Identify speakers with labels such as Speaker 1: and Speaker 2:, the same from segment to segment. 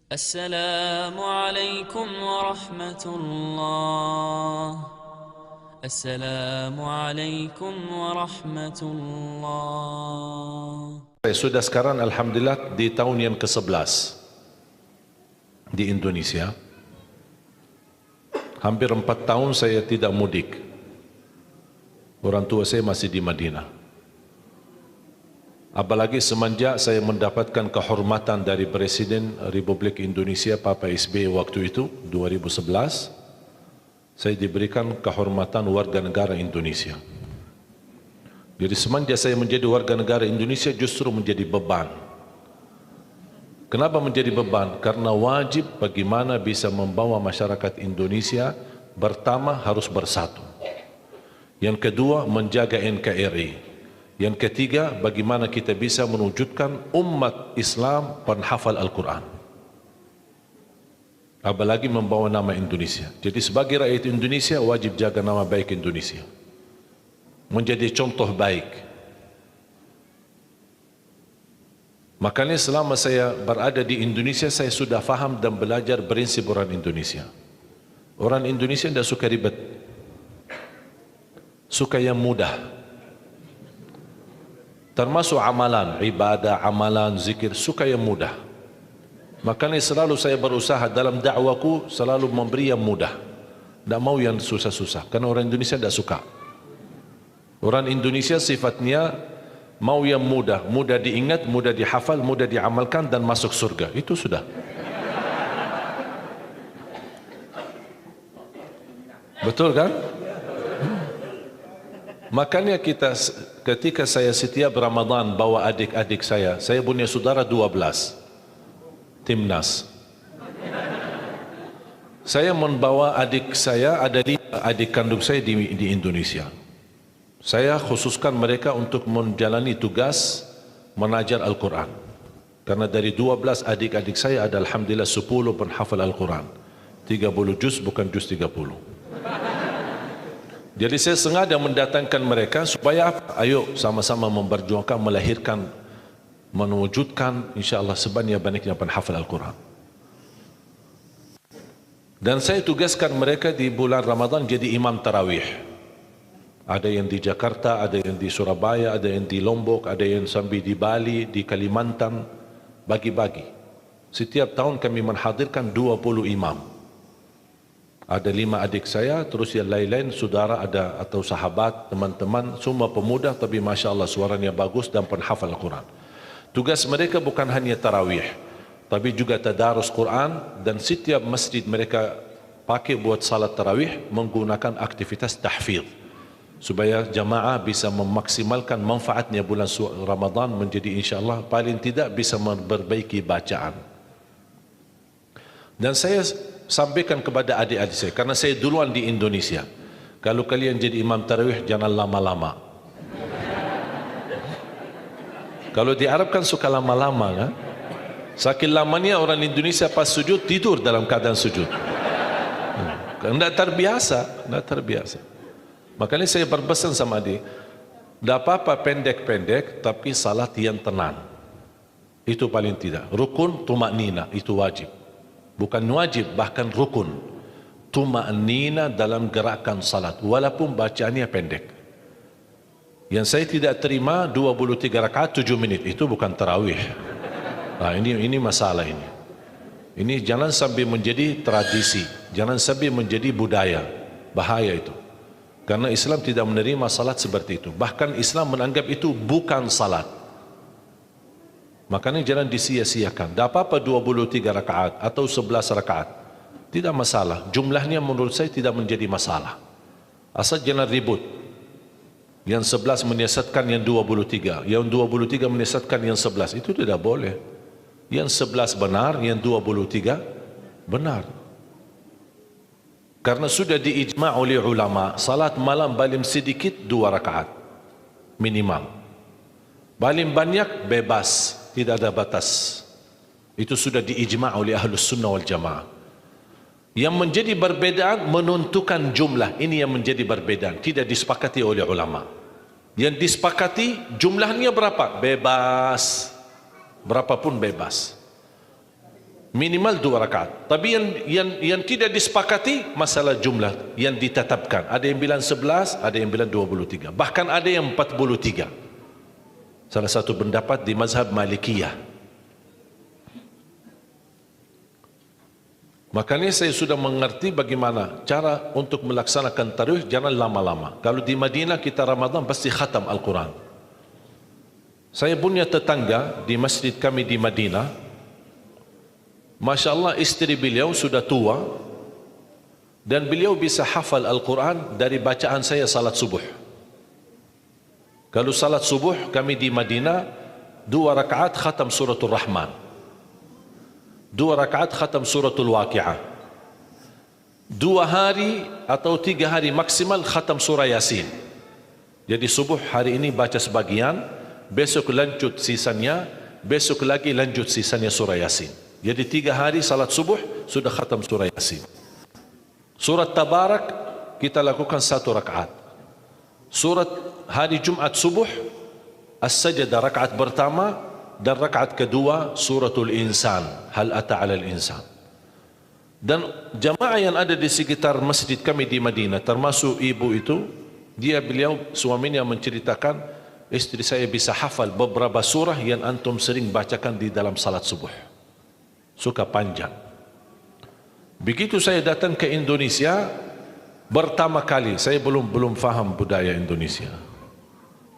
Speaker 1: السلام عليكم ورحمة الله. السلام عليكم ورحمة الله.
Speaker 2: Sudah sekarang Alhamdulillah di tahun yang ke-11 di Indonesia. Hampir 4 tahun saya tidak mudik. Orang tua saya masih di Madinah. Apalagi semenjak saya mendapatkan kehormatan dari Presiden Republik Indonesia Papa SBY waktu itu 2011, saya diberikan kehormatan warga negara Indonesia. Jadi semenjak saya menjadi warga negara Indonesia justru menjadi beban. Kenapa menjadi beban? Karena wajib bagaimana bisa membawa masyarakat Indonesia pertama harus bersatu. Yang kedua menjaga NKRI. Yang ketiga bagaimana kita bisa mewujudkan umat Islam penghafal Al-Quran. Apalagi membawa nama Indonesia. Jadi sebagai rakyat Indonesia wajib jaga nama baik Indonesia. Menjadi contoh baik. Makanya selama saya berada di Indonesia, saya sudah faham dan belajar prinsip orang Indonesia. Orang Indonesia tidak suka ribet. Suka yang mudah. Termasuk amalan, ibadah, amalan, zikir, suka yang mudah. Makanya selalu saya berusaha dalam dakwaku selalu memberi yang mudah. Tidak mau yang susah-susah. Karena orang Indonesia tidak suka. Orang Indonesia sifatnya mau yang mudah, mudah diingat, mudah dihafal, mudah diamalkan dan masuk surga. Itu sudah. Betul kan? Makanya ketika saya setiap Ramadan bawa adik-adik saya punya saudara 12, timnas. Saya membawa adik saya, ada 5 adik kandung saya di Indonesia. Saya khususkan mereka untuk menjalani tugas mengajar Al-Quran. Karena dari 12 adik-adik saya ada Alhamdulillah 10 penghafal Al-Quran. 30 juz bukan juz 30. Jadi saya sengaja mendatangkan mereka supaya ayo sama-sama memperjuangkan, melahirkan, mewujudkan insyaAllah sebanyak-banyaknya penghafal Al-Quran. Dan saya tugaskan mereka di bulan Ramadan jadi imam tarawih. Ada yang di Jakarta, ada yang di Surabaya, ada yang di Lombok, ada yang sampai di Bali, di Kalimantan, bagi-bagi. Setiap tahun kami menghadirkan 20 imam. Ada 5 adik saya, terus yang lain-lain, saudara ada atau sahabat, teman-teman, semua pemuda, tapi Masya Allah suaranya bagus dan penghafal Al-Quran. Tugas mereka bukan hanya tarawih, tapi juga tadarus Quran, dan setiap masjid mereka pakai buat salat tarawih menggunakan aktivitas tahfidz. Supaya jamaah bisa memaksimalkan manfaatnya bulan Ramadan menjadi insyaAllah paling tidak bisa memperbaiki bacaan. Dan saya sampaikan kepada adik-adik saya, karena saya duluan di Indonesia, kalau kalian jadi imam tarawih jangan lama-lama. Kalau di Arab kan suka lama-lama kan? Saking lamanya orang Indonesia pas sujud tidur dalam keadaan sujud. Tidak terbiasa, tidak terbiasa. Makanya saya berpesan sama adik, tidak apa-apa pendek-pendek, tapi salat yang tenang. Itu paling tidak. Rukun, tumaknina, itu wajib. Bukan wajib, bahkan rukun. Tuma'nina dalam gerakan salat, walaupun bacaannya pendek. Yang saya tidak terima 23 rakaat 7 menit, itu bukan tarawih. Nah, ini masalah ini. Ini jangan sampai menjadi tradisi, jangan sampai menjadi budaya. Bahaya itu. Karena Islam tidak menerima salat seperti itu. Bahkan Islam menganggap itu bukan salat. Makanya jangan disia-siakan. Tak apa-apa 23 rakaat atau 11 rakaat. Tidak masalah. Jumlahnya menurut saya tidak menjadi masalah. Asal jangan ribut. Yang 11 menyiasatkan yang 23. Yang 23 menyiasatkan yang 11. Itu tidak boleh. Yang 11 benar, yang 23 benar. Karena sudah diijma' oleh ulama, salat malam paling sedikit 2 rakaat. Minimal. Paling banyak bebas. Tidak ada batas. Itu sudah diijma' oleh Ahlus Sunnah wal Jamaah. Yang menjadi perbedaan menentukan jumlah. Ini yang menjadi perbedaan. Tidak disepakati oleh ulama. Yang disepakati jumlahnya berapa? Bebas. Berapapun bebas. Minimal 2 rakaat. Tapi yang tidak disepakati masalah jumlah yang ditetapkan. Ada yang bilang 11, ada yang bilang 23. Bahkan ada yang 43. Salah satu pendapat di mazhab Malikiyah. Makanya saya sudah mengerti bagaimana cara untuk melaksanakan tarawih, jangan lama-lama. Kalau di Madinah kita Ramadan pasti khatam Al-Quran. Saya punya tetangga di masjid kami di Madinah. Masya Allah, istri beliau sudah tua dan beliau bisa hafal Al-Quran dari bacaan saya salat subuh. Kalau salat subuh kami di Madinah 2 rakaat khatam suratul Rahman, 2 rakaat khatam suratul Waqi'ah, 2 hari atau 3 hari maksimal khatam surah Yasin. Jadi subuh hari ini baca sebagian, besok lanjut sisanya, besok lagi lanjut sisanya surah Yasin. Jadi 3 hari salat subuh sudah khatam surah Yasin. Surat Tabarak kita lakukan 1 rakaat. Surat hari Jumat subuh As-Sajdah rakaat pertama dan rakaat kedua suratul Insan, Hal ata 'alal insan. Dan jamaah yang ada di sekitar masjid kami di Madinah, termasuk ibu itu, beliau suaminya menceritakan, istri saya bisa hafal beberapa surah yang antum sering bacakan di dalam salat subuh. Suka panjang. Begitu saya datang ke Indonesia, pertama kali saya belum faham budaya Indonesia.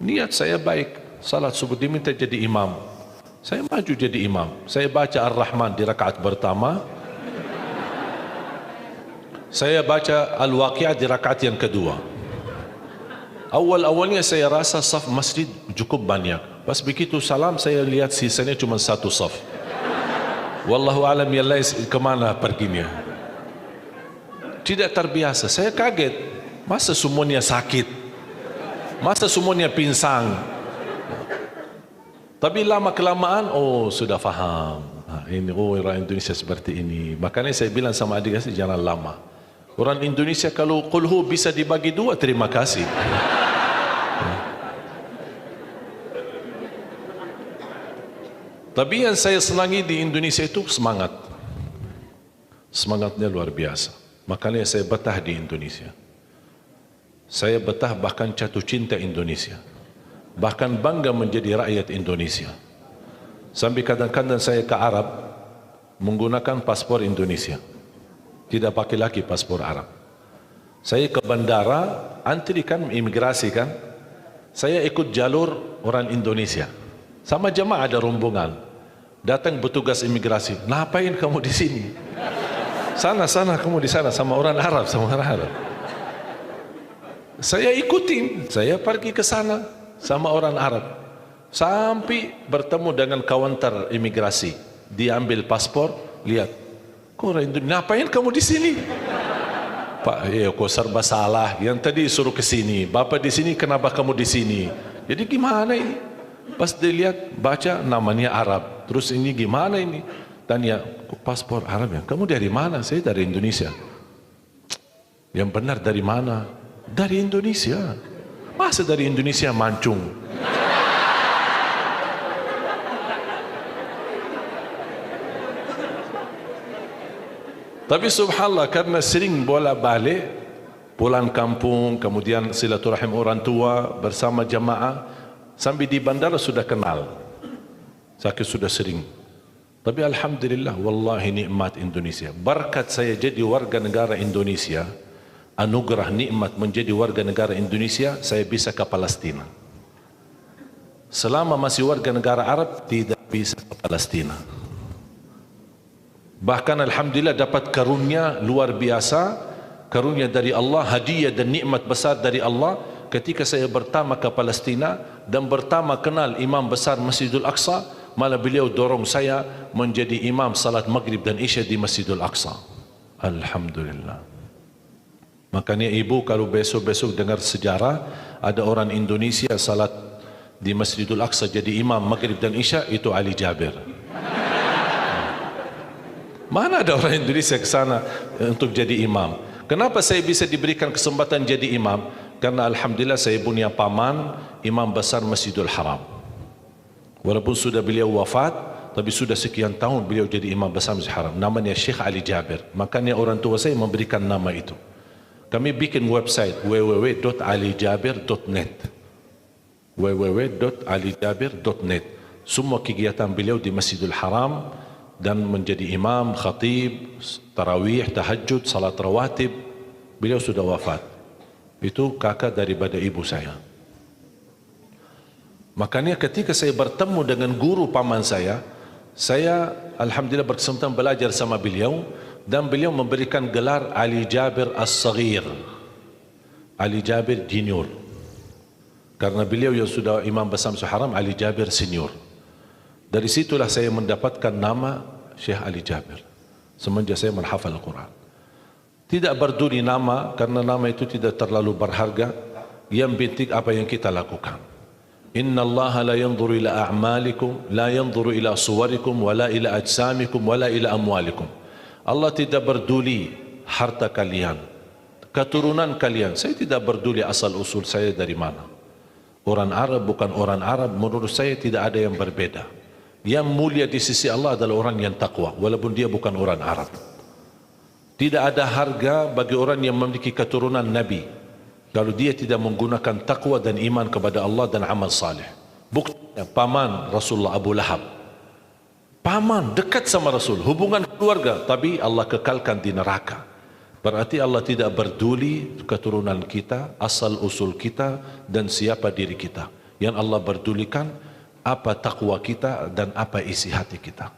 Speaker 2: Niat saya baik, salat subuh diminta jadi imam. Saya maju jadi imam. Saya baca Ar-Rahman di rakaat pertama. Saya baca Al-Waqi'ah di rakaat yang kedua. Awalnya saya rasa saf masjid cukup banyak. Pas begitu salam saya lihat sisanya cuma 1 saf. Wallahu alam ya Allah kemana perginya. Tidak terbiasa. Saya kaget. Masa semuanya sakit? Masa semuanya pinsang? Tapi lama kelamaan, oh sudah faham. Ini orang Indonesia seperti ini. Makanya saya bilang sama adik saya jangan lama. Orang Indonesia kalau qulhu bisa dibagi 2, terima kasih. Tapi yang saya senangi di Indonesia itu semangat. Semangatnya luar biasa. Makanya saya betah di Indonesia. Saya betah bahkan jatuh cinta Indonesia. Bahkan bangga menjadi rakyat Indonesia. Sampai kadang-kadang saya ke Arab menggunakan paspor Indonesia. Tidak pakai lagi paspor Arab. Saya ke bandara, antri kan, imigrasi kan. Saya ikut jalur orang Indonesia. Sama jemaah ada rombongan. Datang petugas imigrasi. Ngapain kamu di sini? Sana kamu di sana sama orang Arab, Saya ikutin, saya pergi ke sana sama orang Arab. Sampai bertemu dengan kaunter imigrasi. Diambil paspor, lihat. Kok orang Indonesia? Ngapain kamu di sini? Pak, kok serba salah. Yang tadi suruh ke sini. Bapak di sini, kenapa kamu di sini? Jadi gimana ini? Pas dilihat, baca namanya Arab. Terus ini gimana ini? Tanya, paspor Arab ya? Kamu dari mana? Saya dari Indonesia. Yang benar dari mana? Dari Indonesia. Masa dari Indonesia mancung? Tapi subhanallah, karena sering bolak-balik, pulang kampung, kemudian silaturahim orang tua bersama jamaah, sampai di bandara sudah kenal. Saya sudah sering. Tapi alhamdulillah, wallahi nikmat Indonesia. Berkat saya jadi warga negara Indonesia, anugerah nikmat menjadi warga negara Indonesia, saya bisa ke Palestina. Selama masih warga negara Arab, tidak bisa ke Palestina. Bahkan alhamdulillah dapat karunia luar biasa, karunia dari Allah, hadiah dan nikmat besar dari Allah. Ketika saya pertama ke Palestina dan pertama kenal imam besar Masjidul Aqsa, malah beliau dorong saya menjadi imam salat maghrib dan isya di Masjidul Aqsa. Alhamdulillah. Makanya ibu kalau besok-besok dengar sejarah ada orang Indonesia salat di Masjidul Aqsa jadi imam maghrib dan isya, itu Ali Jabir. Mana ada orang Indonesia ke sana untuk jadi imam? Kenapa saya bisa diberikan kesempatan jadi imam? Karena alhamdulillah saya punya paman imam besar Masjidul Haram. Walaupun sudah beliau wafat, tapi sudah sekian tahun beliau jadi imam besar Masjid Haram. Namanya Syekh Ali Jabir. Makanya orang tua saya memberikan nama itu. Kami bikin website www.alijabir.net, www.alijabir.net. Semua kegiatan beliau di Masjidil Haram dan menjadi imam, khatib, tarawih, tahajud, salat rawatib. Beliau sudah wafat. Itu kakak daripada ibu saya. Makanya ketika saya bertemu dengan guru paman saya alhamdulillah berkesempatan belajar sama beliau, dan beliau memberikan gelar Ali Jabir As-Saghir, Ali Jabir Junior, karena beliau yang sudah imam besar Masjid Haram, Ali Jabir Senior. Dari situlah saya mendapatkan nama Syekh Ali Jabir semenjak saya menghafal Al-Quran. Tidak berduri nama, karena nama itu tidak terlalu berharga. Yang penting apa yang kita lakukan. Inna Allah la yanzuru ila a'malikum, la yanzuru ila suwarikum, wala ila ajsamikum, wala ila amwalikum. Allah tidak berduli harta kalian, keturunan kalian. Saya tidak berduli asal usul saya dari mana. Orang Arab bukan orang Arab, menurut saya tidak ada yang berbeda. Yang mulia di sisi Allah adalah orang yang takwa, walaupun dia bukan orang Arab. Tidak ada harga bagi orang yang memiliki keturunan Nabi kalau dia tidak menggunakan takwa dan iman kepada Allah dan amal saleh. Buktinya paman Rasulullah Abu Lahab, paman dekat sama Rasul, hubungan keluarga, tapi Allah kekalkan di neraka. Berarti Allah tidak berduli keturunan kita, asal usul kita, dan siapa diri kita. Yang Allah berdulikan apa takwa kita dan apa isi hati kita.